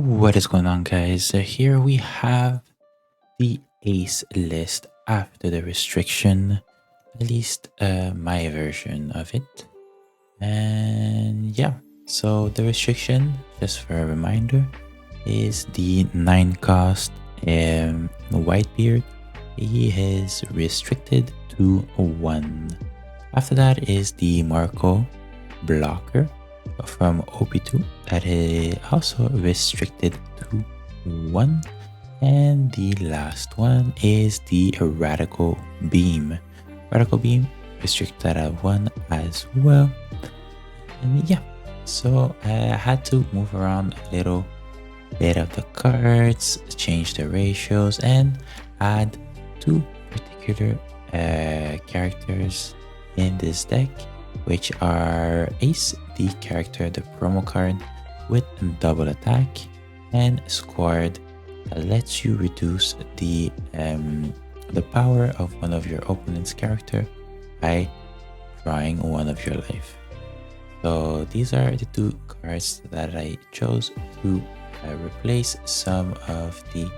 What is going on, guys? So here we have the ace list after the restriction, at least my version of it. And yeah, so the restriction, just for a reminder, is the 9 cost Whitebeard. He is restricted to 1. After that is the Marco blocker from OP2 that is also restricted to 1. And the last one is the Radical Beam. Radical Beam restricted at 1 as well. And yeah, so I had to move around a little bit of the cards, change the ratios, and add 2 particular characters in this deck, which are Ace, the character, the promo card with double attack, and Squad that lets you reduce the power of one of your opponent's character by drawing 1 of your life. So these are the 2 cards that I chose to replace some of the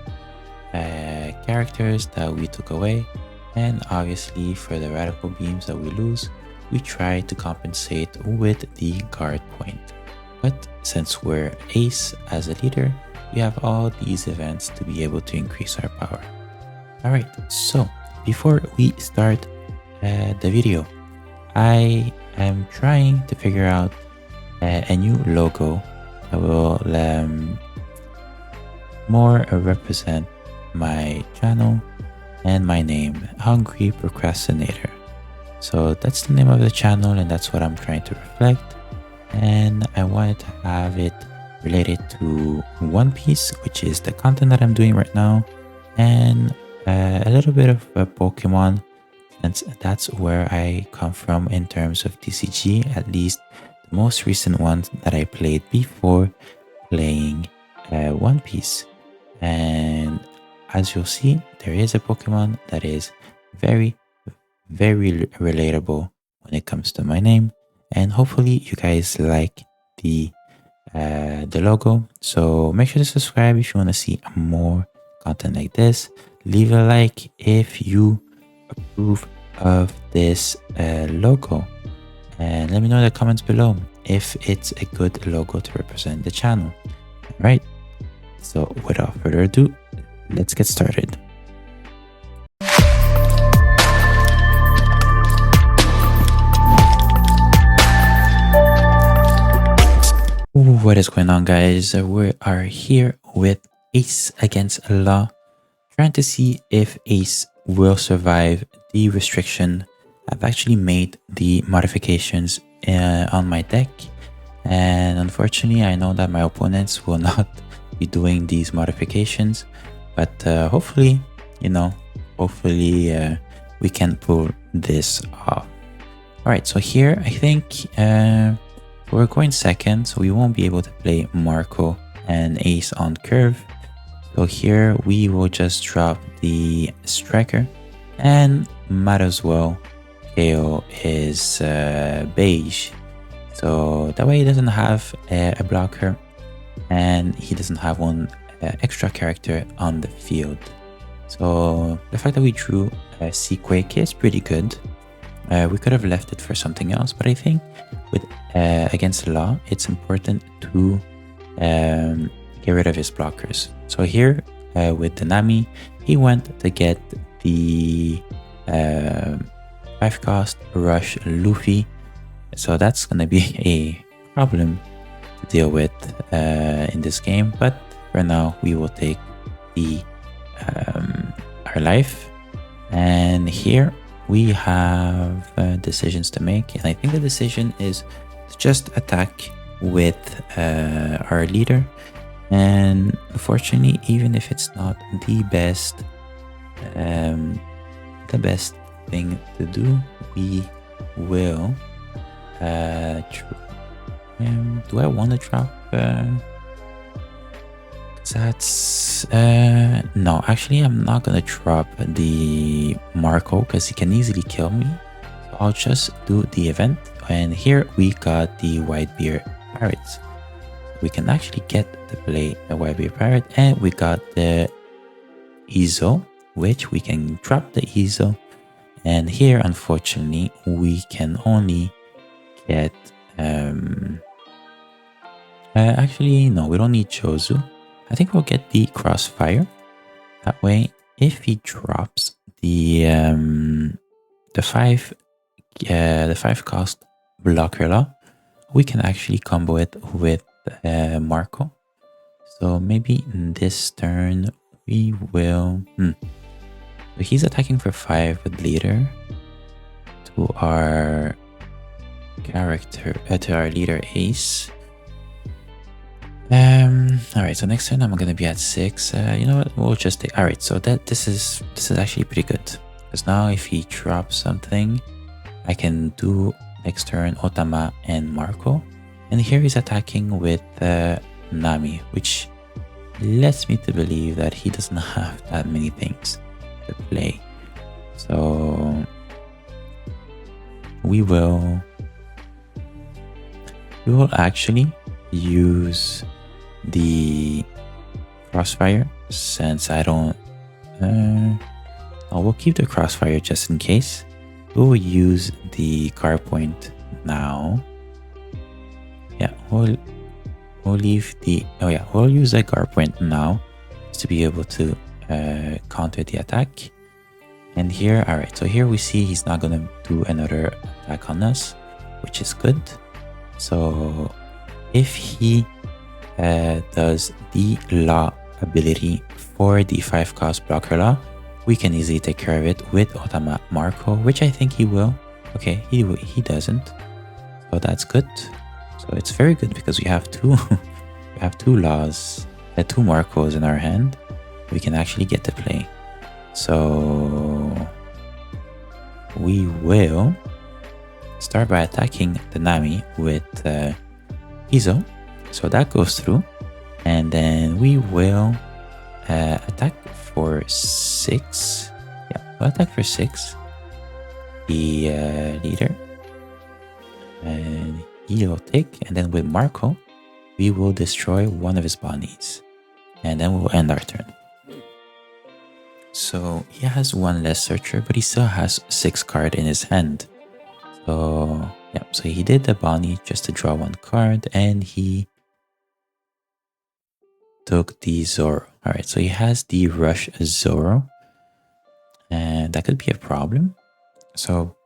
characters that we took away, and obviously for the Radical Beams that we lose, we try to compensate with the guard point. But since we're Ace as a leader, we have all these events to be able to increase our power. Alright, so before we start the video, I am trying to figure out a new logo that will more represent my channel and my name, Hungry Procrastinator. So that's the name of the channel, and that's what I'm trying to reflect. And I wanted to have it related to One Piece, which is the content that I'm doing right now, and a little bit of Pokemon, since that's where I come from in terms of TCG, at least the most recent ones that I played before playing One Piece. And as you'll see, there is a Pokemon that is very relatable when it comes to my name, and hopefully you guys like the logo. So make sure to subscribe if you want to see more content like this. Leave a like if you approve of this logo, and let me know in the comments below if it's a good logo to represent the channel. All right, so without further ado, let's get started. What is going on, guys? We are here with Ace against Law, trying to see if Ace will survive the restriction. I've actually made the modifications on my deck, and unfortunately I know that my opponents will not be doing these modifications, but hopefully we can pull this off. Alright, so here I think we're going second, so we won't be able to play Marco and Ace on curve. So here we will just drop the Striker, and might as well KO his Beige. So that way he doesn't have a blocker, and he doesn't have one extra character on the field. So the fact that we drew Sequake is pretty good. We could have left it for something else, but I think with against the Law, it's important to get rid of his blockers. So here with Danami, he went to get the 5 cost Rush Luffy. So that's gonna be a problem to deal with in this game, but for now we will take the our life. And here we have decisions to make, and I think the decision is to just attack with our leader. And unfortunately, even if it's not the best thing to do, we will do I want to drop that's no, actually I'm not gonna drop the Marco because he can easily kill me, so I'll just do the event. And here we got the Whitebeard Pirates. we can actually get the play a YB pirate, and we got the ISO, which we can drop the ISO. And here, unfortunately, we can only get actually, no, we don't need Jozu. I think we'll get the Crossfire. That way, if he drops the 5 cost blocker law, we can actually combo it with Marco. So maybe in this turn we will. So he's attacking for 5 with leader to our character to our leader Ace. Alright, so next turn I'm gonna be at 6. You know what? We'll just take. Alright, so this is actually pretty good. Because now if he drops something, I can do next turn Otama and Marco. And here he's attacking with Nami, which lets me to believe that he doesn't have that many things to play. So we will actually use the Crossfire, since I don't we'll keep the Crossfire just in case. We'll use the car point now. Yeah, we'll leave the we'll use the car point now to be able to counter the attack. And here, alright, so here we see he's not gonna do another attack on us, which is good. So if he does the law ability for the 5 cost blocker law, we can easily take care of it with Otama Marco, which I think he will. Okay, he doesn't, so that's good. So it's very good because we have two we have 2 laws, 2 Marcos in our hand. We can actually get to play. So we will start by attacking the Nami with Izo. So that goes through, and then we will attack for 6. Yeah, we'll attack for 6. The leader, and he'll take, and then with Marco, we will destroy one of his bodies, and then we'll end our turn. So he has 1 less searcher, but he still has 6 cards in his hand. So yeah, so he did the Bonnie just to draw 1 card, and he took the Zoro. Alright, so he has the Rush Zoro, and that could be a problem. So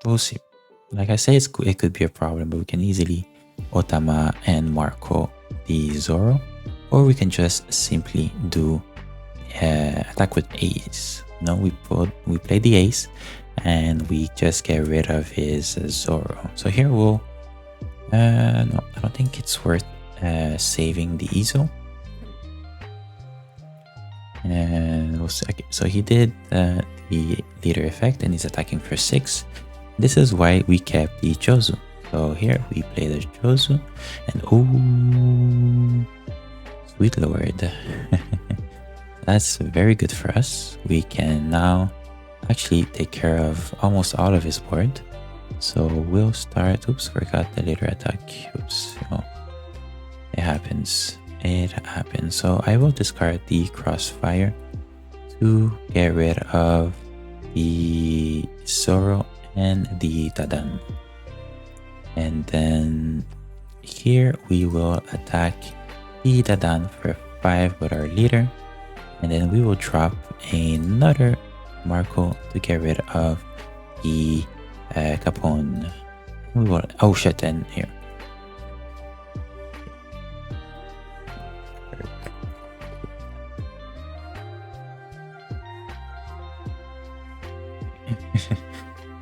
we'll see. Like I say, it could be a problem, but we can easily Otama and Marco the Zoro, or we can just simply do attack with Ace. No, we play the Ace, and we just get rid of his Zoro. So here we'll no, I don't think it's worth saving the Izo. And we'll see. Okay, so he did the leader effect, and he's attacking for 6. This is why we kept the Jozu. So here we play the Jozu, and oh, sweet lord. That's very good for us. We can now actually take care of almost all of his board. So we'll start. Oops, forgot the later attack. Oops. Oh, it happens. It happens. So I will discard the Crossfire to get rid of the Zoro and the Dadan. And then here we will attack the Dadan for 5 with our leader. And then we will drop another Marco to get rid of the Capone. We will, oh shit, and here.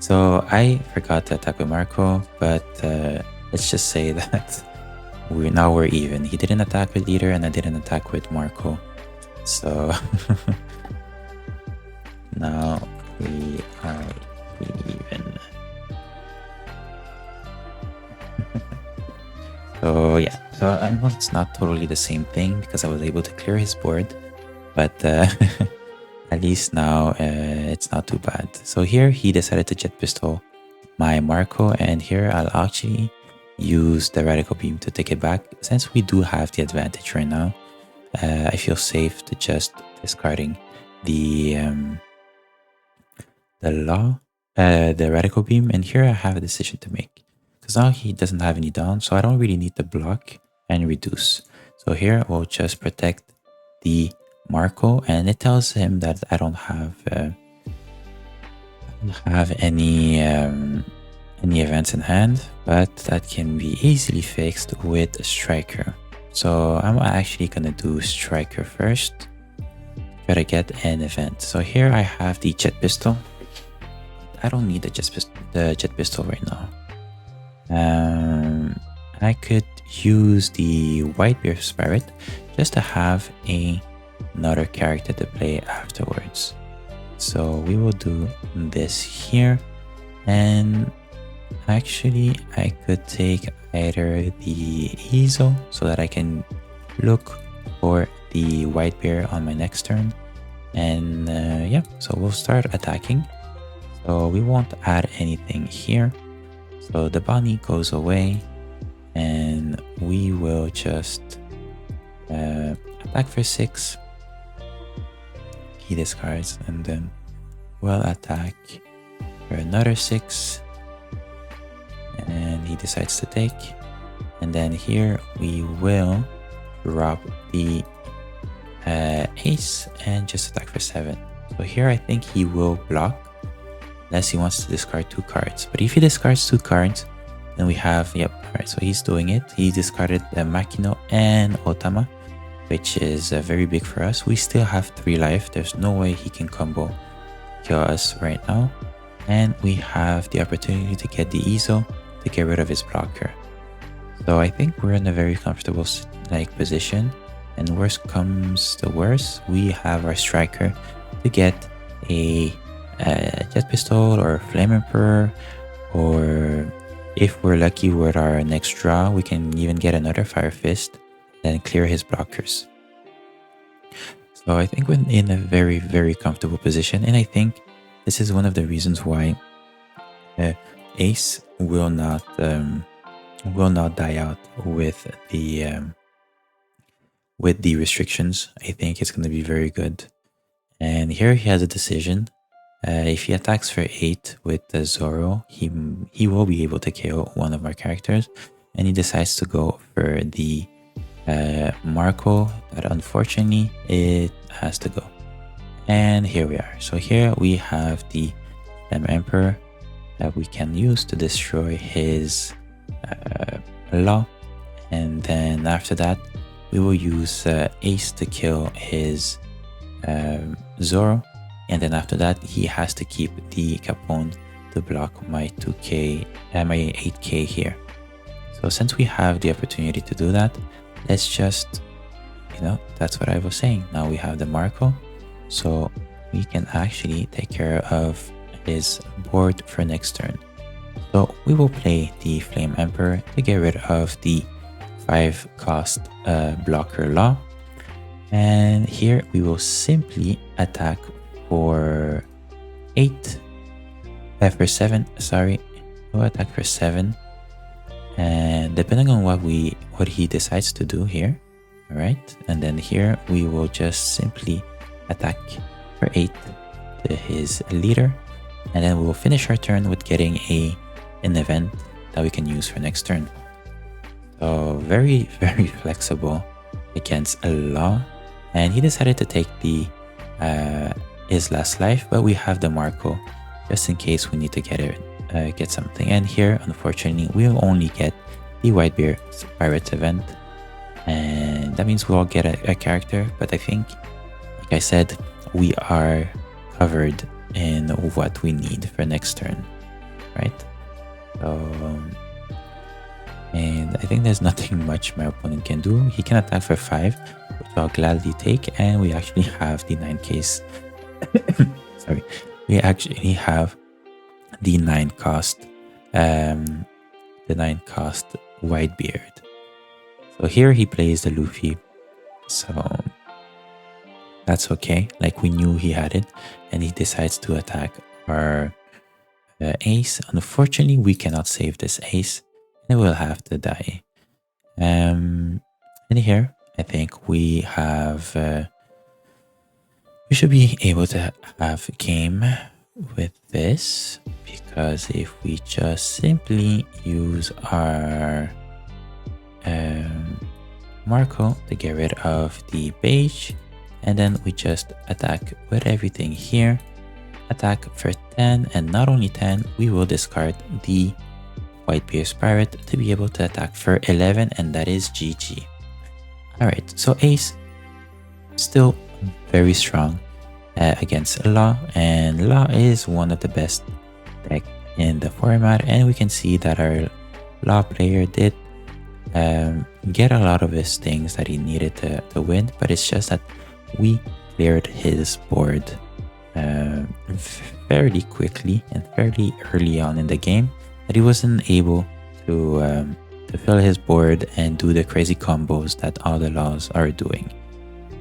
So I forgot to attack with Marco, but let's just say that we're even. He didn't attack with leader, and I didn't attack with Marco. So now we are even. So yeah, so I know it's not totally the same thing because I was able to clear his board, but at least now it's not too bad. So here he decided to jet pistol my Marco, and here I'll actually use the radical beam to take it back. Since we do have the advantage right now, I feel safe to just discarding the the radical beam. And here I have a decision to make, because now he doesn't have any down, so I don't really need to block and reduce. So here we'll just protect the Marco, and it tells him that I don't have any events in hand, but that can be easily fixed with a Striker. So I'm actually gonna do Striker first. Gotta get an event. So here I have the Jet Pistol. I don't need the Jet Pistol right now. I could use the Whitebeard Spirit just to have another character to play afterwards. So we will do this here, and actually I could take either the Easel so that I can look for the Whitebeard on my next turn, and yeah, so we'll start attacking. So we won't add anything here, so the bounty goes away, and we will just attack for 6. He discards, and then we'll attack for another 6, and he decides to take. And then here we will drop the ace and just attack for 7. So here I think he will block unless he wants to discard 2 cards. But if he discards 2 cards, then we have, yep, alright, so he's doing it. He discarded Makino and Otama, which is very big for us. We still have 3 life. There's no way he can combo kill us right now. And we have the opportunity to get the Easel to get rid of his blocker. So I think we're in a very comfortable position. And worst comes to worst, we have our Striker to get a Jet Pistol or Flame Emperor, or if we're lucky with our next draw, we can even get another Fire Fist and clear his blockers. So I think we're in a very, very comfortable position, and I think this is one of the reasons why Ace will not die out with the restrictions. I think it's going to be very good. And here he has a decision. If he attacks for 8 with Zoro, he will be able to KO one of our characters, and he decides to go for the Marco, but unfortunately it has to go. And here we are. So here we have the Emperor that we can use to destroy his Law, and then after that we will use Ace to kill his Zoro. And then after that, he has to keep the Capone to block my 2k, my 8k here. So since we have the opportunity to do that, let's just, that's what I was saying. Now we have the Marco, so we can actually take care of his board for next turn. So we will play the Flame Emperor to get rid of the 5 cost blocker Law. And here we will simply attack for 8, for 7, sorry, we'll attack for 7, and depending on what he decides to do here, all right, and then here we will just simply attack for 8 to his leader, and then we will finish our turn with getting an event that we can use for next turn. So very, very flexible against a Law, and he decided to take the his last life, but we have the Marco just in case we need to get something. And here, unfortunately, we'll only get the Whitebeard Pirates event, and that means we'll get a character. But I think, like I said, we are covered in what we need for next turn, right? So, and I think there's nothing much my opponent can do. He can attack for 5, which I'll gladly take, and we actually have the 9 case. Sorry, we actually have the 9 cost Whitebeard. So here he plays the Luffy, so that's okay. Like, we knew he had it, and he decides to attack our Ace. Unfortunately, we cannot save this Ace, and we'll have to die. In here, I think we have we should be able to have a game with this, because if we just simply use our Marco to get rid of the beige, and then we just attack with everything here, attack for 10, and not only 10, we will discard the white Pierce Pirate to be able to attack for 11, and that is GG. Alright, so Ace still very strong against Law, and Law is one of the best deck in the format, and we can see that our Law player did get a lot of his things that he needed to win, but it's just that we cleared his board fairly quickly and fairly early on in the game, that he wasn't able to fill his board and do the crazy combos that all the Laws are doing.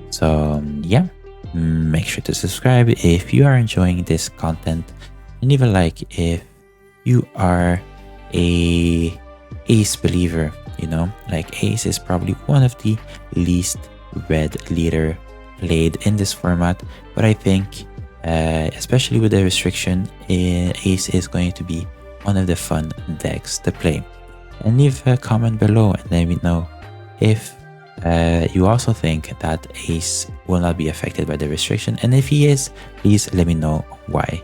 So yeah, make sure to subscribe if you are enjoying this content, and leave a like if you are a Ace believer. You know, like Ace is probably one of the least red leader played in this format, but I think especially with the restriction, Ace is going to be one of the fun decks to play. And leave a comment below and let me know if you also think that Ace will not be affected by the restriction, and if he is, please let me know why.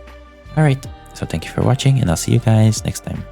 Alright, so thank you for watching, and I'll see you guys next time.